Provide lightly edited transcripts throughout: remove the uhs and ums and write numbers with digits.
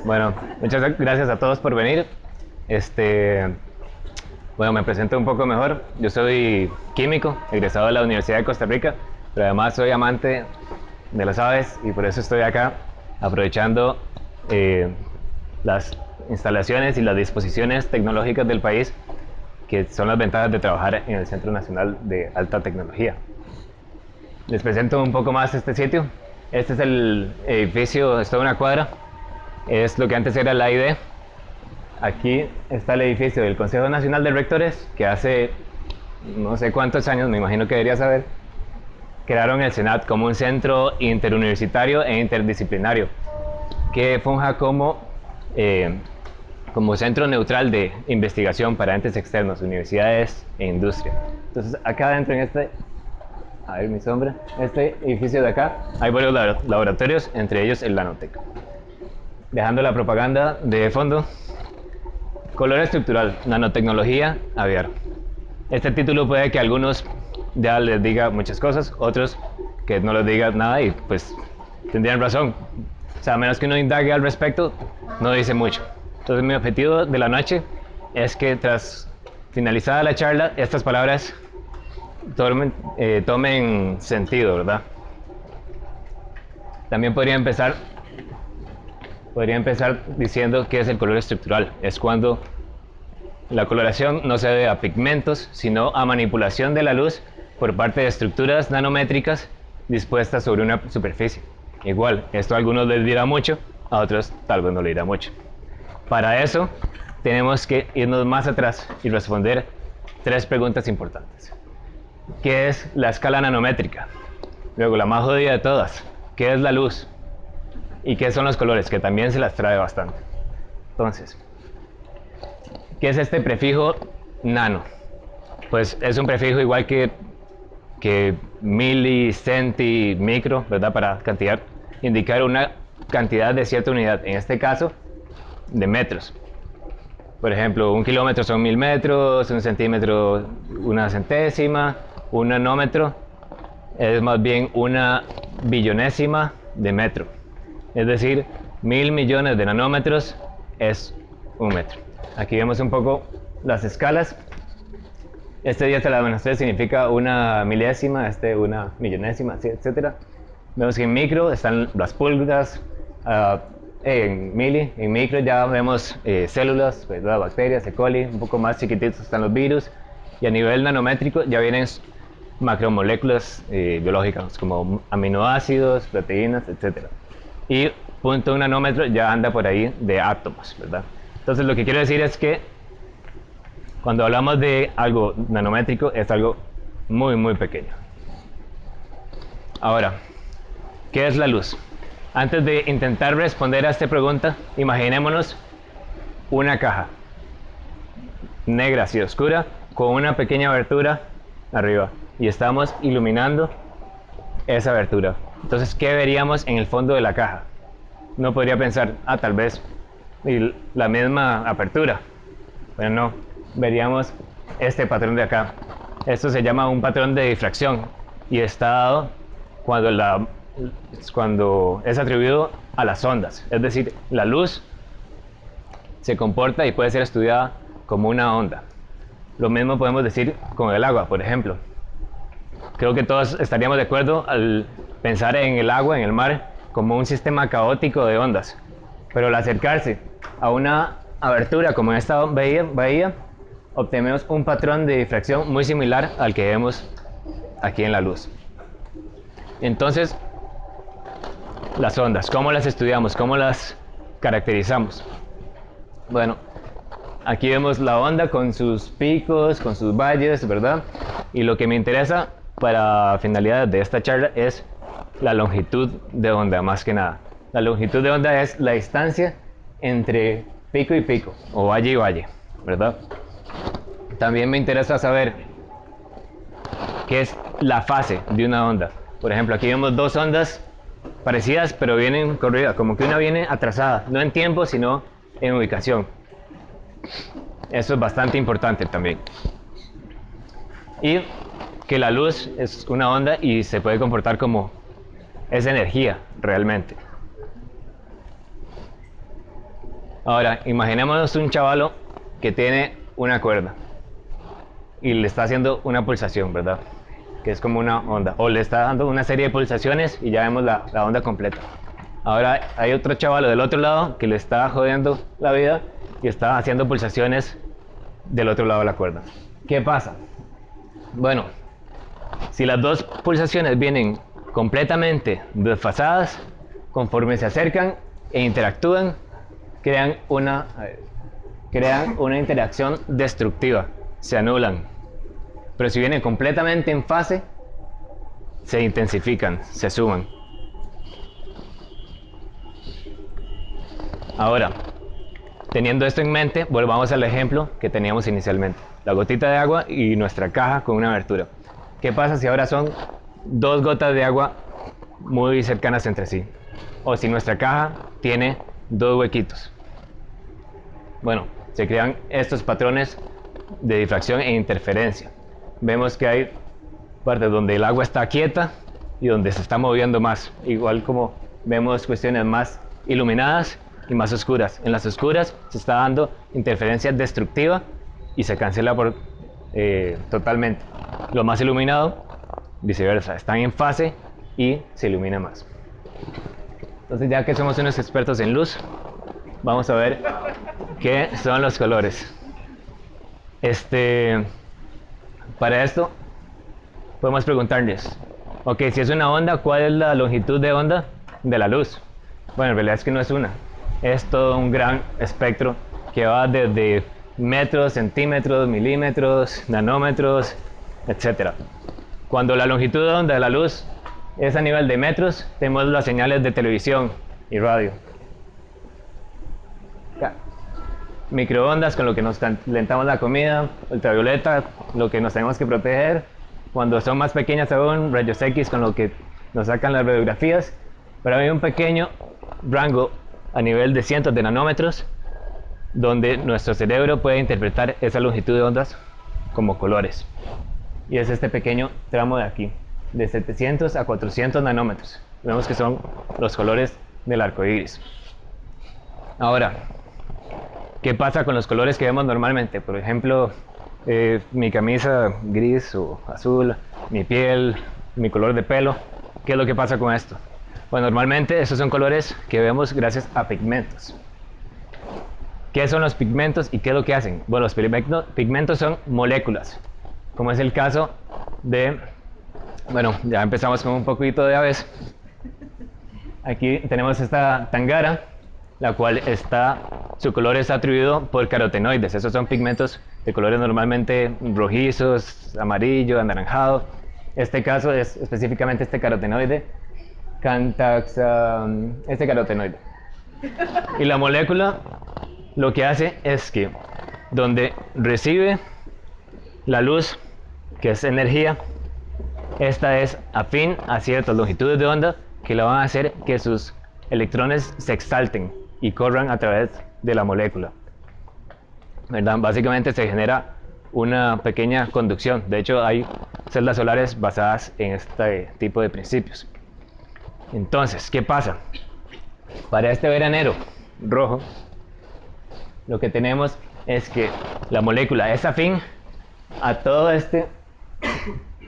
Bueno, muchas gracias a todos por venir. Bueno, me presento un poco mejor. Yo soy químico, egresado de la Universidad de Costa Rica, pero además soy amante de las aves y por eso estoy acá aprovechando las instalaciones y las disposiciones tecnológicas del país, que son las ventajas de trabajar en el Centro Nacional de Alta Tecnología. Les presento un poco más este sitio. Este es el edificio, es toda una cuadra, es lo que antes era la ID. Aquí está el edificio del Consejo Nacional de Rectores, que hace no sé cuántos años, me imagino que debería saber, crearon el Senat como un centro interuniversitario e interdisciplinario que funja como centro neutral de investigación para entes externos, universidades e industria. Entonces acá adentro en mi sombra, este edificio de acá, hay varios laboratorios, entre ellos el Nanotec. Dejando la propaganda de fondo, color estructural, nanotecnología, aviar. Este título puede que a algunos ya les diga muchas cosas, otros que no les diga nada y pues tendrían razón. O sea, a menos que uno indague al respecto, no dice mucho. Entonces mi objetivo de la noche es que tras finalizada la charla, estas palabras tomen sentido, ¿verdad? También podría empezar diciendo qué es el color estructural. Es cuando la coloración no se debe a pigmentos, sino a manipulación de la luz por parte de estructuras nanométricas dispuestas sobre una superficie. Igual, esto a algunos les dirá mucho, a otros tal vez no le dirá mucho. Para eso, tenemos que irnos más atrás y responder tres preguntas importantes. ¿Qué es la escala nanométrica? Luego, la más jodida de todas, ¿qué es la luz? ¿Y qué son los colores? Que también se las trae bastante. Entonces, ¿qué es este prefijo nano? Pues es un prefijo igual que mili, centi, micro, ¿verdad? Para cantidad, indicar una cantidad de cierta unidad, en este caso, de metros. Por ejemplo, 1 kilómetro son 1000 metros, 1 centímetro, 1 centésima, 1 nanómetro es más bien 1 billonésima de metro. Es decir, 1000 millones de nanómetros es 1 metro. Aquí vemos un poco las escalas. Este día te la demostré, significa 1 milésima, 1 millonésima, etc. Vemos que en micro están las pulgadas, en micro ya vemos células, ¿verdad? Bacterias, E. coli, un poco más chiquititos están los virus, y a nivel nanométrico ya vienen macromoléculas biológicas como aminoácidos, proteínas, etc. Y 0.1 nanómetro ya anda por ahí de átomos, ¿verdad? Entonces lo que quiero decir es que cuando hablamos de algo nanométrico es algo muy muy pequeño. Ahora, ¿qué es la luz? Antes de intentar responder a esta pregunta, imaginémonos una caja negra así oscura con una pequeña abertura arriba y estamos iluminando esa abertura. Entonces, ¿qué veríamos en el fondo de la caja? Uno podría pensar, tal vez la misma apertura, pero no, veríamos este patrón de acá. Esto se llama un patrón de difracción y está dado cuando es atribuido a las ondas, es decir, la luz se comporta y puede ser estudiada como una onda. Lo mismo podemos decir con el agua, por ejemplo. Creo que todos estaríamos de acuerdo al pensar en el agua, en el mar, como un sistema caótico de ondas, pero al acercarse a una abertura como en esta bahía, obtenemos un patrón de difracción muy similar al que vemos aquí en la luz. Entonces, las ondas, ¿cómo las estudiamos? ¿Cómo las caracterizamos? Bueno, aquí vemos la onda con sus picos, con sus valles, ¿verdad? Y lo que me interesa para finalidades de esta charla es la longitud de onda, más que nada. La longitud de onda es la distancia entre pico y pico, o valle y valle, ¿verdad? También me interesa saber qué es la fase de una onda. Por ejemplo, aquí vemos dos ondas parecidas, pero vienen corridas, como que una viene atrasada, no en tiempo, sino en ubicación. Eso es bastante importante también. Y que la luz es una onda y se puede comportar como es energía realmente. Ahora, imaginémonos un chavalo que tiene una cuerda y le está haciendo una pulsación, ¿verdad? Que es como una onda, o le está dando una serie de pulsaciones y ya vemos la onda completa. Ahora hay otro chavalo del otro lado que le está jodiendo la vida y está haciendo pulsaciones del otro lado de la cuerda. ¿Qué pasa? Bueno, si las dos pulsaciones vienen completamente desfasadas, conforme se acercan e interactúan, crean una interacción destructiva, se anulan. Pero si vienen completamente en fase, se intensifican, se suman. Ahora, teniendo esto en mente, volvamos al ejemplo que teníamos inicialmente. La gotita de agua y nuestra caja con una abertura. ¿Qué pasa si ahora son dos gotas de agua muy cercanas entre sí? O si nuestra caja tiene dos huequitos. Bueno, se crean estos patrones de difracción e interferencia. Vemos que hay partes donde el agua está quieta y donde se está moviendo más. Igual como vemos cuestiones más iluminadas y más oscuras. En las oscuras se está dando interferencia destructiva y se cancela totalmente. Lo más iluminado, viceversa, están en fase y se ilumina más. Entonces, ya que somos unos expertos en luz, vamos a ver qué son los colores. Para esto podemos preguntarles, ok, si es una onda, ¿cuál es la longitud de onda de la luz? Bueno, en realidad es que no es una, es todo un gran espectro que va desde metros, centímetros, milímetros, nanómetros, etc. Cuando la longitud de onda de la luz es a nivel de metros, tenemos las señales de televisión y radio. Microondas con lo que nos calentamos la comida, ultravioleta, lo que nos tenemos que proteger. Cuando son más pequeñas aún, rayos X con lo que nos sacan las radiografías. Pero hay un pequeño rango a nivel de cientos de nanómetros donde nuestro cerebro puede interpretar esa longitud de ondas como colores. Y es este pequeño tramo de aquí, de 700 a 400 nanómetros. Vemos que son los colores del arco iris. Ahora, ¿qué pasa con los colores que vemos normalmente? Por ejemplo, mi camisa gris o azul, mi piel, mi color de pelo. ¿Qué es lo que pasa con esto? Bueno, normalmente estos son colores que vemos gracias a pigmentos. ¿Qué son los pigmentos y qué es lo que hacen? Bueno, los pigmentos son moléculas, como es el caso de... Bueno, ya empezamos con un poquito de aves. Aquí tenemos esta tangara, la cual su color está atribuido por carotenoides. Esos son pigmentos de colores normalmente rojizos, amarillo, anaranjado. Este caso es específicamente este carotenoide, este carotenoide. Y la molécula lo que hace es que donde recibe la luz, que es energía, esta es afín a ciertas longitudes de onda que le van a hacer que sus electrones se exalten y corran a través de la molécula, ¿verdad? Básicamente se genera una pequeña conducción. De hecho, hay celdas solares basadas en este tipo de principios. Entonces, ¿qué pasa? Para este veranero rojo, lo que tenemos es que la molécula es afín a todo este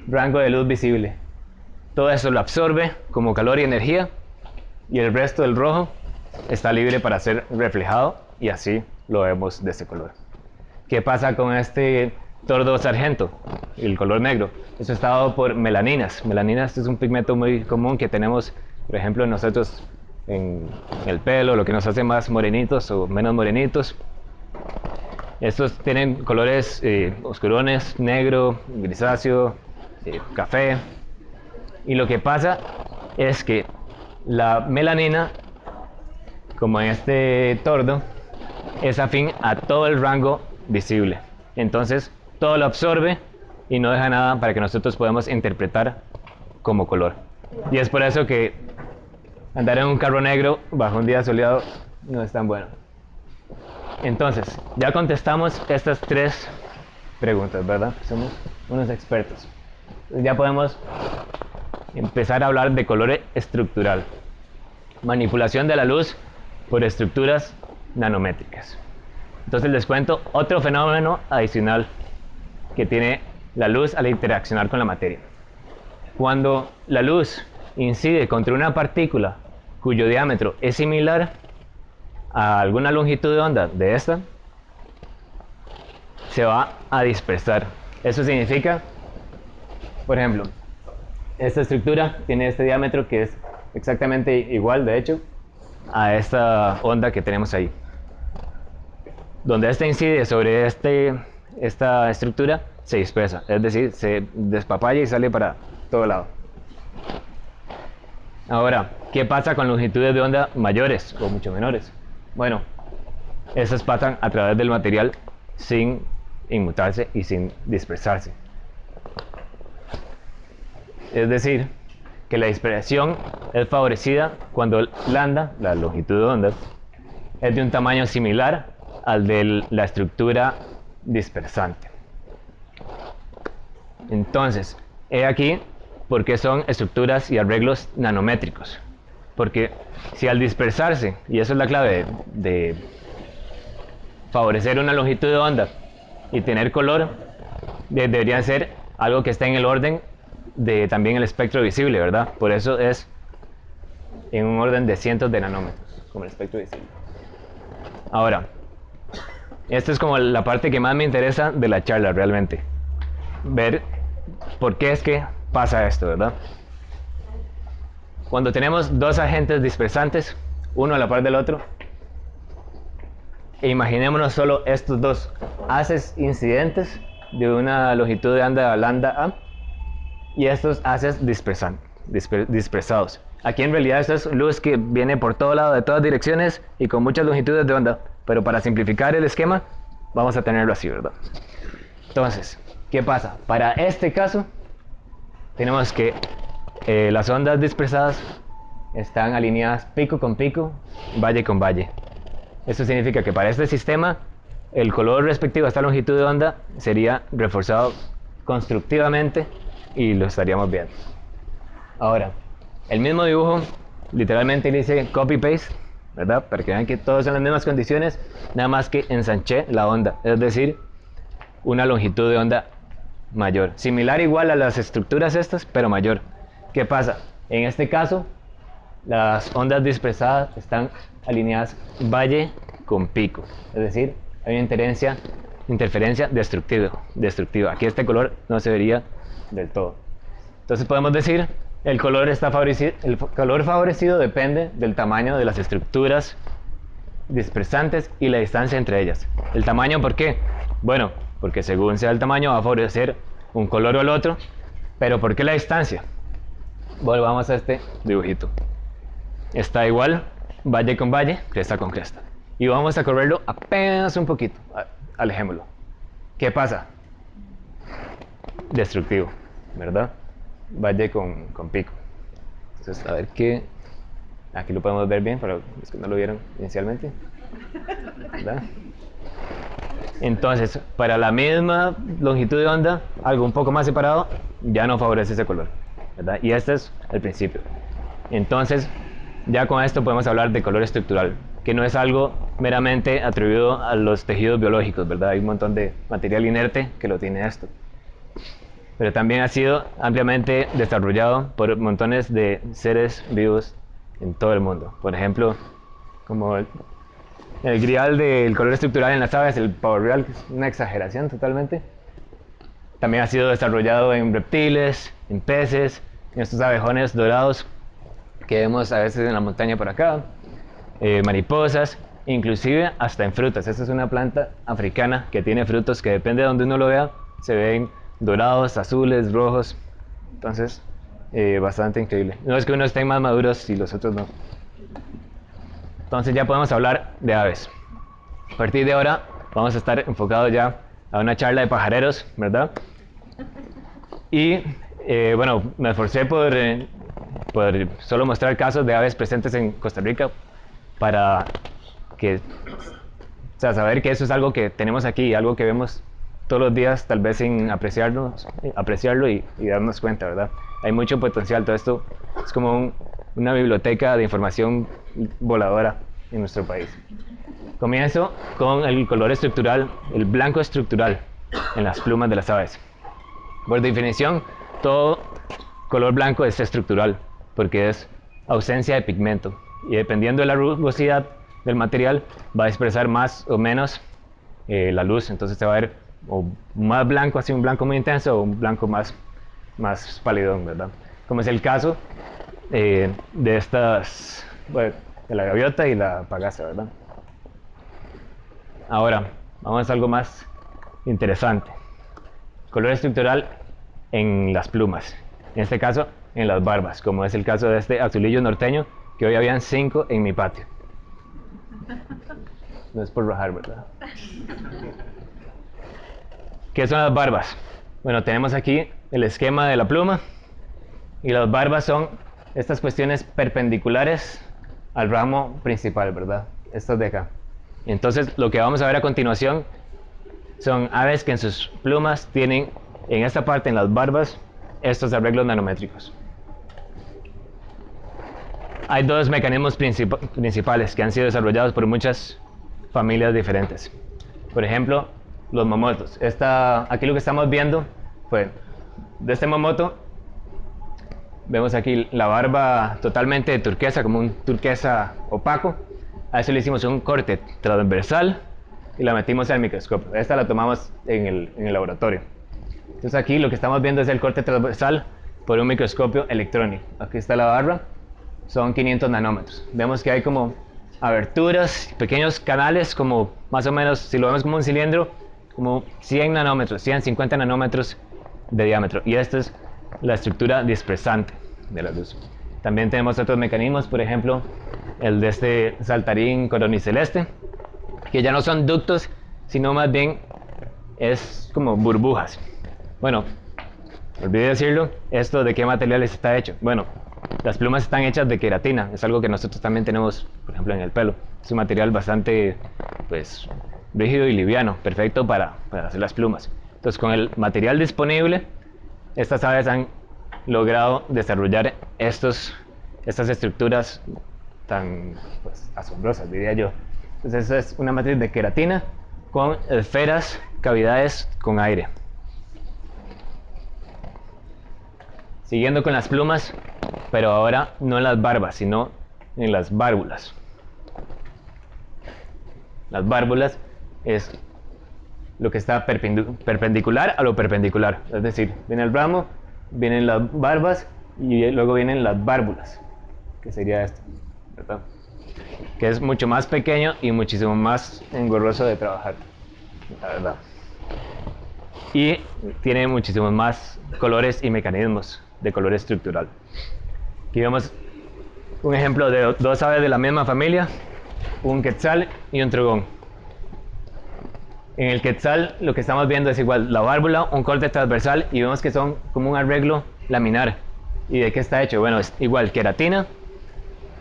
rango de luz visible. Todo eso lo absorbe como calor y energía, y el resto del rojo está libre para ser reflejado, y así lo vemos de este color. ¿Qué pasa con este tordo sargento, el color negro? Eso está dado por melaninas. Melaninas es un pigmento muy común que tenemos, por ejemplo, nosotros en el pelo, lo que nos hace más morenitos o menos morenitos. Estos tienen colores oscurones, negro, grisáceo, café. Y lo que pasa es que la melanina, como en este tordo, es afín a todo el rango visible. Entonces todo lo absorbe y no deja nada para que nosotros podamos interpretar como color. Y es por eso que andar en un carro negro bajo un día soleado no es tan bueno. Entonces, ya contestamos estas tres preguntas, ¿verdad? Somos unos expertos. Ya podemos empezar a hablar de color estructural. Manipulación de la luz por estructuras nanométricas. Entonces les cuento otro fenómeno adicional que tiene la luz al interaccionar con la materia. Cuando la luz incide contra una partícula cuyo diámetro es similar a alguna longitud de onda de esta, se va a dispersar. Eso significa, por ejemplo, esta estructura tiene este diámetro que es exactamente igual, de hecho, a esta onda que tenemos ahí. Donde esta incide sobre esta estructura, se dispersa, es decir, se despapalla y sale para todo lado. Ahora, ¿qué pasa con longitudes de onda mayores o mucho menores? Bueno, esas pasan a través del material sin inmutarse y sin dispersarse. Es decir, que la dispersión es favorecida cuando lambda, la longitud de onda, es de un tamaño similar al de la estructura dispersante. Entonces, he aquí por qué son estructuras y arreglos nanométricos. Porque si al dispersarse, y eso es la clave de favorecer una longitud de onda y tener color, debería ser algo que esté en el orden de también el espectro visible, ¿verdad? Por eso es en un orden de cientos de nanómetros, como el espectro visible. Ahora, esta es como la parte que más me interesa de la charla realmente. Ver por qué es que pasa esto, ¿verdad? Cuando tenemos dos agentes dispersantes, uno a la par del otro, e imaginémonos solo estos dos haces incidentes de una longitud de onda lambda a y estos haces dispersados. Aquí en realidad esto es luz que viene por todo lado, de todas direcciones y con muchas longitudes de onda, pero para simplificar el esquema vamos a tenerlo así, ¿verdad? Entonces, ¿qué pasa? Para este caso tenemos que las ondas dispersadas están alineadas pico con pico, valle con valle. Esto significa que para este sistema el color respectivo a esta longitud de onda sería reforzado constructivamente y lo estaríamos viendo. Ahora, el mismo dibujo literalmente dice copy-paste, ¿verdad? Para que vean que todos son las mismas condiciones, nada más que ensanché la onda, es decir, una longitud de onda mayor, similar igual a las estructuras estas, pero mayor. ¿Qué pasa? En este caso, las ondas dispersadas están alineadas valle con pico, es decir, hay una interferencia destructiva. Aquí este color no se vería del todo. Entonces podemos decir, el color favorecido depende del tamaño de las estructuras dispersantes y la distancia entre ellas. ¿El tamaño por qué? Bueno, porque según sea el tamaño va a favorecer un color o el otro, pero ¿por qué la distancia? Volvamos a este dibujito. Está igual, valle con valle, cresta con cresta. Y vamos a correrlo apenas un poquito, alejémoslo. ¿Qué pasa? Destructivo, ¿verdad? Valle con pico. Entonces, a ver qué... Aquí lo podemos ver bien para los que no lo vieron inicialmente, ¿verdad? Entonces, para la misma longitud de onda, algo un poco más separado, ya no favorece ese color, ¿verdad? Y este es el principio. Entonces, ya con esto podemos hablar de color estructural, que no es algo meramente atribuido a los tejidos biológicos, ¿verdad? Hay un montón de material inerte que lo tiene esto. Pero también ha sido ampliamente desarrollado por montones de seres vivos en todo el mundo. Por ejemplo, como el grial del color estructural en las aves, el pavo real, que es una exageración totalmente. También ha sido desarrollado en reptiles, en peces, en estos abejones dorados que vemos a veces en la montaña por acá, mariposas, inclusive hasta en frutas. Esta es una planta africana que tiene frutos que depende de donde uno lo vea, se ven dorados, azules, rojos. Entonces, bastante increíble. No es que unos estén más maduros y los otros no. Entonces ya podemos hablar de aves. A partir de ahora vamos a estar enfocados ya a una charla de pajareros, ¿verdad? Y bueno, me esforcé por solo mostrar casos de aves presentes en Costa Rica para que, o sea, saber que eso es algo que tenemos aquí, algo que vemos todos los días, tal vez sin apreciarlo y darnos cuenta, ¿verdad? Hay mucho potencial, todo esto es como una biblioteca de información voladora en nuestro país. Comienzo con el color estructural, el blanco estructural en las plumas de las aves. Por definición, todo color blanco es estructural, porque es ausencia de pigmento. Y dependiendo de la rugosidad del material, va a expresar más o menos la luz. Entonces se va a ver o más blanco, así un blanco muy intenso, o un blanco más pálidón, ¿verdad? Como es el caso de estas, bueno, de la gaviota y la pagaza, ¿verdad? Ahora, vamos a algo más interesante. Color estructural en las plumas. En este caso, en las barbas, como es el caso de este azulillo norteño, que hoy habían 5 en mi patio. No es por rajar, ¿verdad? ¿Qué son las barbas? Bueno, tenemos aquí el esquema de la pluma, y las barbas son estas cuestiones perpendiculares al ramo principal, ¿verdad? Estas de acá. Entonces, lo que vamos a ver a continuación son aves que en sus plumas tienen, en esta parte, en las barbas, estos arreglos nanométricos. Hay dos mecanismos principales que han sido desarrollados por muchas familias diferentes. Por ejemplo, los momotos. Aquí lo que estamos viendo fue de este momoto. Vemos aquí la barba totalmente turquesa, como un turquesa opaco. A eso le hicimos un corte transversal y la metimos al microscopio. Esta la tomamos en el laboratorio. Entonces aquí lo que estamos viendo es el corte transversal por un microscopio electrónico. Aquí está la barba, son 500 nanómetros. Vemos que hay como aberturas, pequeños canales, como más o menos, si lo vemos como un cilindro, como 100 nanómetros, 150 nanómetros de diámetro. Y esta es la estructura dispersante de la luz. También tenemos otros mecanismos, por ejemplo, el de este saltarín coroniceleste, que ya no son ductos, sino más bien es como burbujas. Bueno, olvidé decirlo, ¿esto de qué materiales está hecho? Bueno, las plumas están hechas de queratina, es algo que nosotros también tenemos, por ejemplo, en el pelo. Es un material bastante, pues, rígido y liviano, perfecto para hacer las plumas. Entonces, con el material disponible, estas aves han logrado desarrollar estas estructuras tan, pues, asombrosas, diría yo. Entonces, esa es una matriz de queratina con esferas, cavidades con aire. Siguiendo con las plumas, pero ahora no en las barbas, sino en las bárbulas. Las bárbulas es lo que está perpendicular a lo perpendicular. Es decir, viene el ramo, vienen las barbas y luego vienen las bárbulas, que sería esto, ¿verdad? Que es mucho más pequeño y muchísimo más engorroso de trabajar, la verdad. Y tiene muchísimos más colores y mecanismos de color estructural. Aquí vemos un ejemplo de dos aves de la misma familia, un quetzal y un trugón. En el quetzal lo que estamos viendo es igual, la bárbula, un corte transversal, y vemos que son como un arreglo laminar. ¿Y de qué está hecho? Bueno, es igual queratina,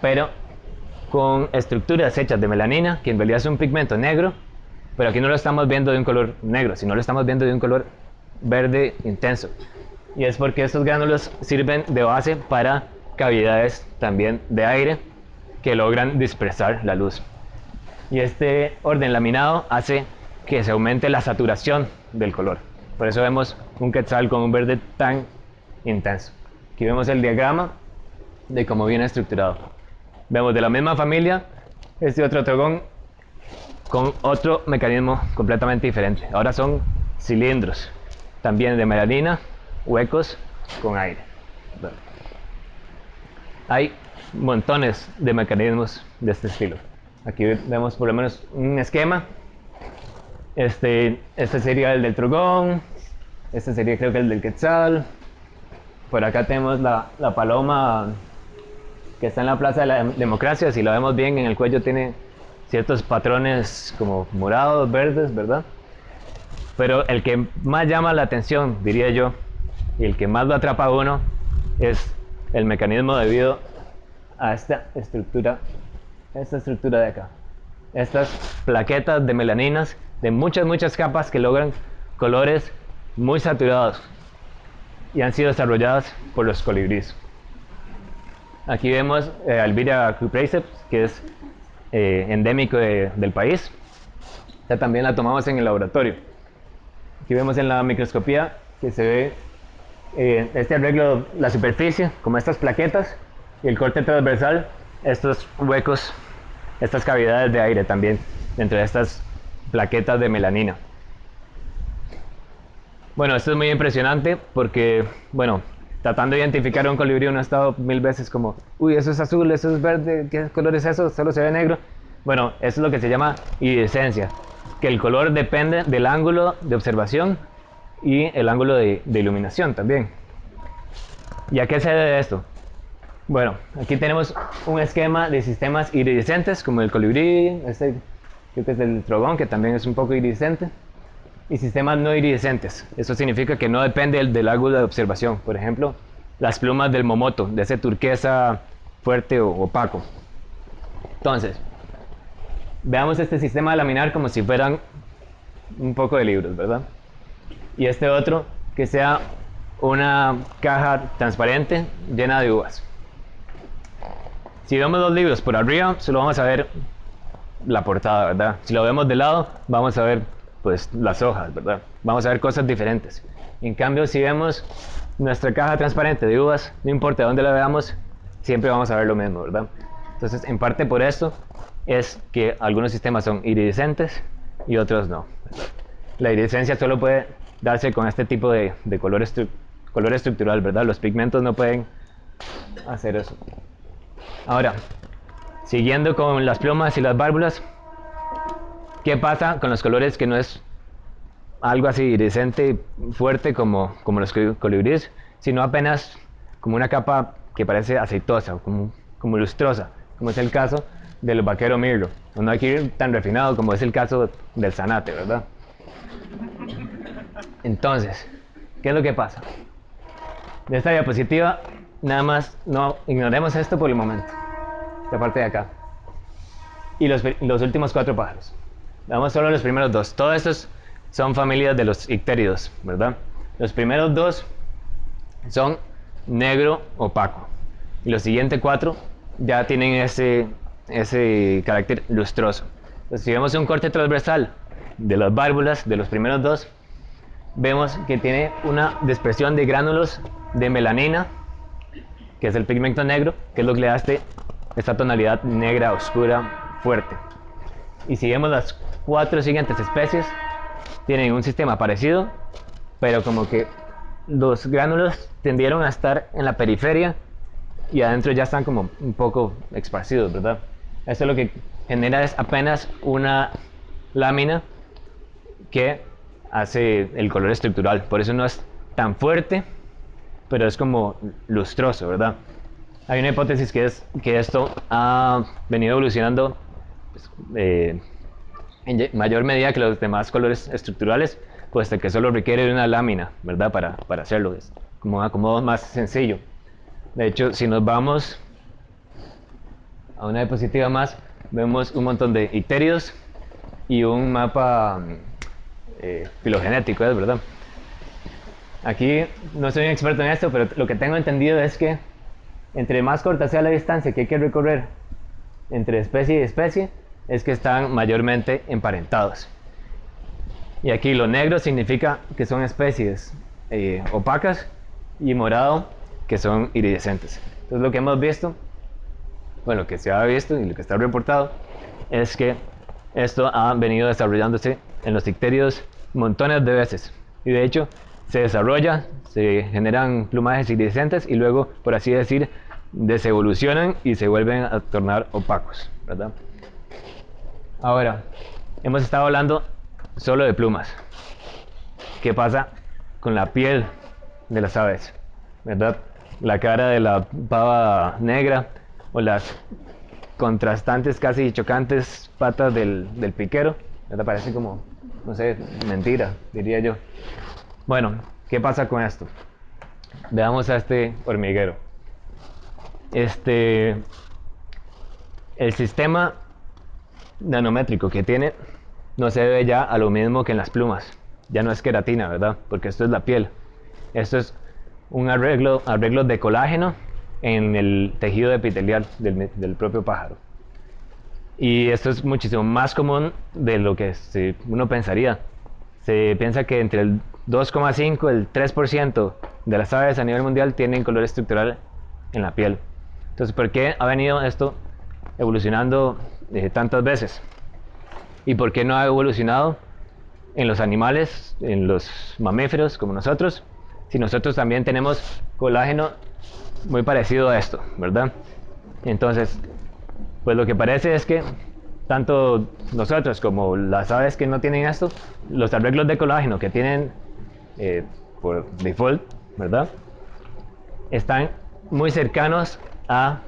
pero con estructuras hechas de melanina, que en realidad es un pigmento negro, pero aquí no lo estamos viendo de un color negro, sino lo estamos viendo de un color verde intenso. Y es porque estos gránulos sirven de base para cavidades también de aire que logran dispersar la luz. Y este orden laminado hace que se aumente la saturación del color. Por eso vemos un quetzal con un verde tan intenso. Aquí vemos el diagrama de cómo viene estructurado. Vemos de la misma familia este otro trogón con otro mecanismo completamente diferente. Ahora son cilindros, también de melanina, huecos con aire. Bueno, hay montones de mecanismos de este estilo. Aquí vemos por lo menos un esquema. Este sería el del trogón, este sería creo que el del quetzal. Por acá tenemos la paloma que está en la Plaza de la Democracia. Si la vemos bien, en el cuello tiene ciertos patrones como morados, verdes, ¿verdad? Pero el que más llama la atención, diría yo, y el que más lo atrapa a uno, es el mecanismo debido a esta estructura de acá. Estas plaquetas de melaninas de muchas capas que logran colores muy saturados y han sido desarrolladas por los colibríes. Aquí vemos Alvira cuprayceps, que es endémico del país. Ya también la tomamos en el laboratorio. Aquí vemos en la microscopía que se ve este arreglo, la superficie, como estas plaquetas, y el corte transversal, estos huecos, estas cavidades de aire también, dentro de estas plaquetas de melanina. Bueno, esto es muy impresionante porque, bueno, tratando de identificar un colibrí, uno ha estado mil veces como, uy, eso es azul, eso es verde, ¿qué color es eso? Solo se ve negro. Bueno, eso es lo que se llama iridescencia, que el color depende del ángulo de observación y el ángulo de iluminación también. ¿Y a qué se debe esto? Bueno, aquí tenemos un esquema de sistemas iridescentes, como el colibrí, este creo que es el trogón, que también es un poco iridescente, y sistemas no iridescentes. Eso significa que no depende del ángulo de observación. Por ejemplo, las plumas del momoto, de ese turquesa fuerte o opaco. Entonces, veamos este sistema laminar como si fueran un poco de libros, ¿verdad? Y este otro que sea una caja transparente llena de uvas. Si vemos los libros por arriba, solo vamos a ver la portada, ¿verdad? Si lo vemos de lado, vamos a ver pues las hojas, ¿verdad? Vamos a ver cosas diferentes. En cambio, si vemos nuestra caja transparente de uvas, no importa dónde la veamos, siempre vamos a ver lo mismo, ¿verdad? Entonces, en parte por esto es que algunos sistemas son iridescentes y otros no, ¿verdad? La iridescencia solo puede darse con este tipo de color estructural, ¿verdad? Los pigmentos no pueden hacer eso. Ahora, siguiendo con las plumas y las válvulas, ¿qué pasa con los colores que no es algo así iridescente fuerte como los colibríes, sino apenas como una capa que parece aceitosa, como lustrosa, como es el caso del vaquero mirlo? No hay que ir tan refinado como es el caso del zanate, ¿verdad? Entonces, ¿qué es lo que pasa? De esta diapositiva, nada más, no ignoremos esto por el momento, esta parte de acá, y los últimos 4 pájaros. Veamos solo los primeros 2. Todos estos son familias de los ictéridos, ¿verdad? Los primeros 2 son negro opaco, y los siguientes 4 ya tienen ese carácter lustroso. Entonces, si vemos un corte transversal de las válvulas de los primeros 2, vemos que tiene una dispersión de gránulos de melanina, que es el pigmento negro, que es lo que le da esta tonalidad negra, oscura, fuerte. Y si vemos las 4 siguientes especies, tienen un sistema parecido, pero como que los gránulos tendieron a estar en la periferia y adentro ya están como un poco esparcidos, ¿verdad? Esto lo que genera es apenas una lámina que hace el color estructural. Por eso no es tan fuerte, pero es como lustroso, ¿verdad? Hay una hipótesis que es que esto ha venido evolucionando pues, en mayor medida que los demás colores estructurales, puesto que solo requiere de una lámina, ¿verdad? Para hacerlo. Es como un acomodo más sencillo. De hecho, si nos vamos a una diapositiva más, vemos un montón de ictéridos y un mapa filogenético, ¿es verdad? Aquí no soy un experto en esto, pero lo que tengo entendido es que entre más corta sea la distancia que hay que recorrer entre especie y especie, es que están mayormente emparentados. Y aquí lo negro significa que son especies opacas, y morado que son iridescentes. Entonces lo que hemos visto, bueno, que se ha visto y lo que está reportado, es que esto ha venido desarrollándose en los ictéridos montones de veces. Y de hecho se desarrolla, se generan plumajes iridescentes y luego, por así decir, desevolucionan y se vuelven a tornar opacos, ¿verdad? Ahora, hemos estado hablando solo de plumas. ¿Qué pasa con la piel de las aves? ¿Verdad? La cara de la pava negra o las contrastantes, casi chocantes patas del piquero, ¿verdad? Parece como, no sé, mentira, diría yo. Bueno, ¿qué pasa con esto? Veamos a este hormiguero. El sistema nanométrico que tiene no se debe ya a lo mismo que en las plumas. Ya no es queratina, ¿verdad? Porque esto es la piel. Esto es un arreglo de colágeno en el tejido epitelial del propio pájaro. Y esto es muchísimo más común de lo que uno pensaría. Se piensa que entre el 2,5 y el 3% de las aves a nivel mundial tienen color estructural en la piel. Entonces, ¿por qué ha venido esto evolucionando tantas veces? ¿Y por qué no ha evolucionado en los animales, en los mamíferos como nosotros, si nosotros también tenemos colágeno muy parecido a esto, ¿verdad? Entonces, pues lo que parece es que tanto nosotros como las aves que no tienen esto, los arreglos de colágeno que tienen por default, ¿verdad? Están muy cercanos a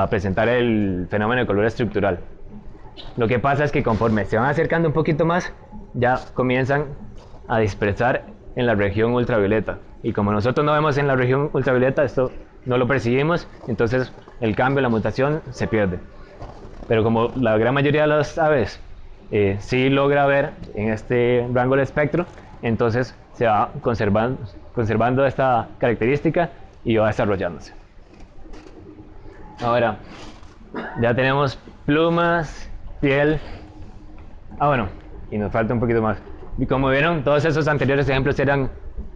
presentar el fenómeno de color estructural. Lo que pasa es que conforme se van acercando un poquito más, ya comienzan a dispersar en la región ultravioleta. Y como nosotros no vemos en la región ultravioleta, esto no lo percibimos, entonces el cambio, la mutación se pierde. Pero como la gran mayoría de las aves sí logra ver en este rango de espectro, entonces se va conservando esta característica y va desarrollándose. Ahora, ya tenemos plumas, piel. Bueno, y nos falta un poquito más. Y como vieron, todos esos anteriores ejemplos eran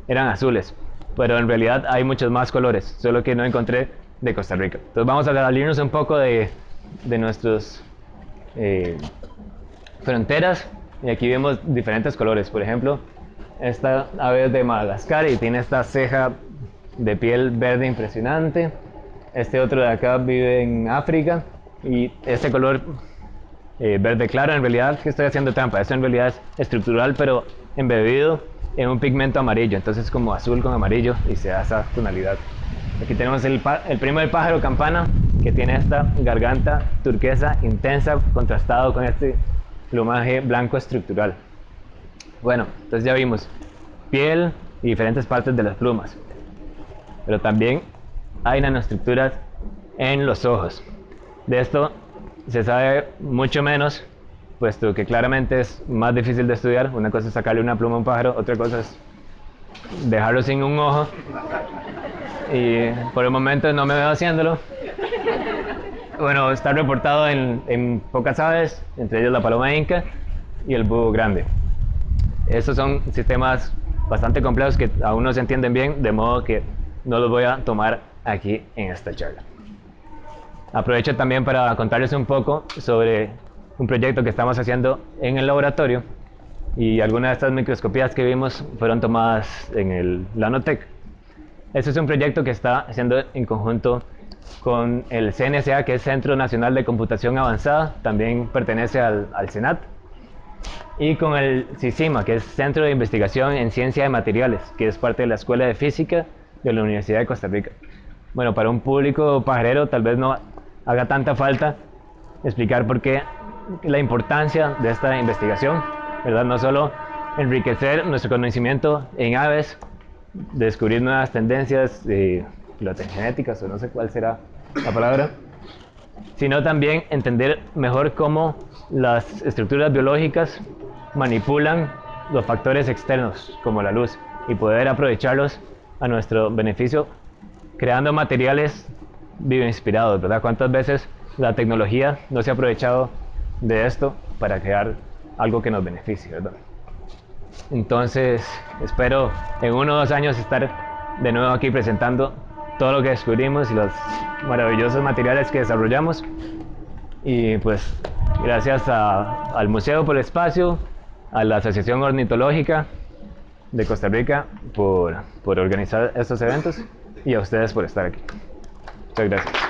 azules, pero en realidad hay muchos más colores, solo que no encontré de Costa Rica. Entonces vamos a salirnos un poco de nuestras fronteras, y aquí vemos diferentes colores. Por ejemplo, esta ave es de Madagascar y tiene esta ceja de piel verde impresionante. Este otro de acá vive en África y este color verde claro, en realidad que estoy haciendo trampa, esto en realidad es estructural pero embebido en un pigmento amarillo, entonces es como azul con amarillo y se da esa tonalidad. Aquí tenemos el primo del pájaro campana, que tiene esta garganta turquesa intensa contrastado con este plumaje blanco estructural. Bueno, entonces ya vimos piel y diferentes partes de las plumas, pero también hay nanoestructuras en los ojos. De esto se sabe mucho menos, puesto que claramente es más difícil de estudiar. Una cosa es sacarle una pluma a un pájaro, otra cosa es dejarlo sin un ojo, y por el momento no me veo haciéndolo. Bueno, está reportado en pocas aves, entre ellas la paloma inca y el búho grande. Estos son sistemas bastante complejos que aún no se entienden bien, de modo que no los voy a tomar aquí en esta charla. Aprovecho también para contarles un poco sobre un proyecto que estamos haciendo en el laboratorio, y algunas de estas microscopías que vimos fueron tomadas en el Lanotec. Este es un proyecto que está haciendo en conjunto con el CNSA, que es Centro Nacional de Computación Avanzada, también pertenece al CENAT, y con el CICIMA, que es Centro de Investigación en Ciencia de Materiales, que es parte de la Escuela de Física de la Universidad de Costa Rica. Bueno, para un público pajarero tal vez no haga tanta falta explicar por qué la importancia de esta investigación, ¿verdad? No solo enriquecer nuestro conocimiento en aves, descubrir nuevas tendencias filogenéticas, o no sé cuál será la palabra, sino también entender mejor cómo las estructuras biológicas manipulan los factores externos como la luz y poder aprovecharlos a nuestro beneficio, creando materiales bioinspirados, ¿verdad? ¿Cuántas veces la tecnología no se ha aprovechado de esto para crear algo que nos beneficie, ¿verdad? Entonces, espero en 1 o 2 años estar de nuevo aquí presentando todo lo que descubrimos y los maravillosos materiales que desarrollamos. Y pues, gracias al Museo por el Espacio, a la Asociación Ornitológica de Costa Rica por organizar estos eventos, y a ustedes por estar aquí. Muchas gracias.